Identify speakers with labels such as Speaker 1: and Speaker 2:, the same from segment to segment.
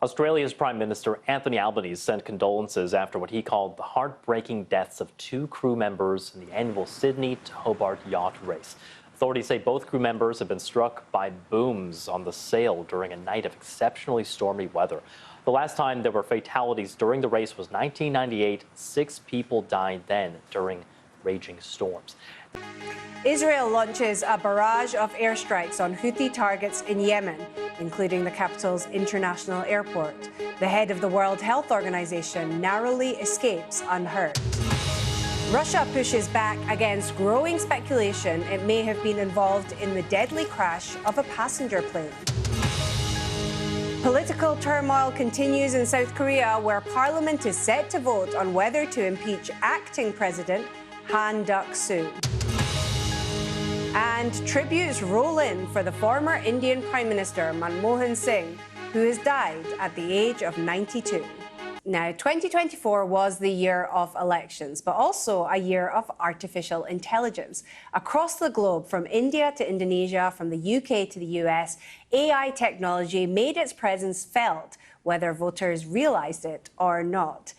Speaker 1: Australia's Prime Minister Anthony Albanese sent condolences after what he called the heartbreaking deaths of 2 crew members in the annual Sydney to Hobart yacht race. Authorities say both crew members have been struck by booms on the sail during a night of exceptionally stormy weather. The last time there were fatalities during the race was 1998. 6 people died then during raging storms.
Speaker 2: Israel launches a barrage of airstrikes on Houthi targets in Yemen, including the capital's international airport. The head of the World Health Organization narrowly escapes unhurt. Russia pushes back against growing speculation it may have been involved in the deadly crash of a passenger plane. Political turmoil continues in South Korea, where parliament is set to vote on whether to impeach acting president Han Duck-soo. And tributes roll in for the former Indian Prime Minister Manmohan Singh, who has died at the age of 92. Now, 2024 was the year of elections, but also a year of artificial intelligence. Across the globe, from India to Indonesia, from the UK to the US, AI technology made its presence felt, whether voters realised it or not.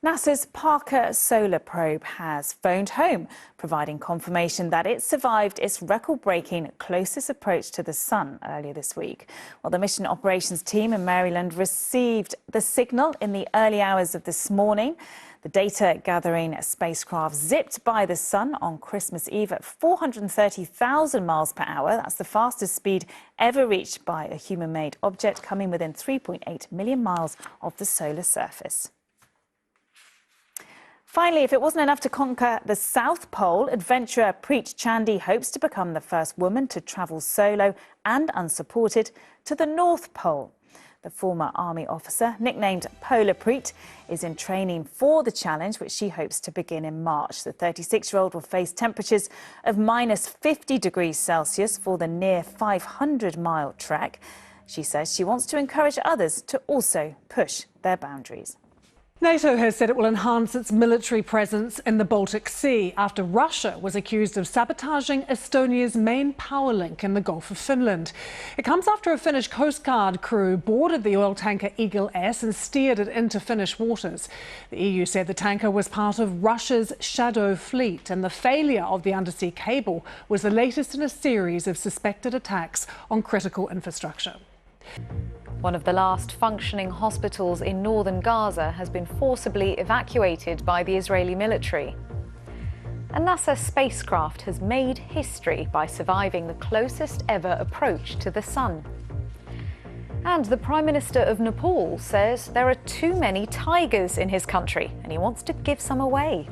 Speaker 3: NASA's Parker Solar Probe has phoned home, providing confirmation that it survived its record-breaking closest approach to the sun earlier this week. Well, the mission operations team in Maryland received the signal in the early hours of this morning. The data-gathering spacecraft zipped by the sun on Christmas Eve at 430,000 miles per hour. That's the fastest speed ever reached by a human-made object, coming within 3.8 million miles of the solar surface. Finally, if it wasn't enough to conquer the South Pole, adventurer Preet Chandy hopes to become the first woman to travel solo and unsupported to the North Pole. The former army officer, nicknamed Polar Preet, is in training for the challenge, which she hopes to begin in March. The 36-year-old will face temperatures of -50 degrees Celsius for the near 500-mile trek. She says she wants to encourage others to also push their boundaries.
Speaker 4: NATO has said it will enhance its military presence in the Baltic Sea after Russia was accused of sabotaging Estonia's main power link in the Gulf of Finland. It comes after a Finnish Coast Guard crew boarded the oil tanker Eagle S and steered it into Finnish waters. The EU said the tanker was part of Russia's shadow fleet, and the failure of the undersea cable was the latest in a series of suspected attacks on critical infrastructure.
Speaker 5: One of the last functioning hospitals in northern Gaza has been forcibly evacuated by the Israeli military. A NASA spacecraft has made history by surviving the closest ever approach to the sun. And the Prime Minister of Nepal says there are too many tigers in his country and he wants to give some away.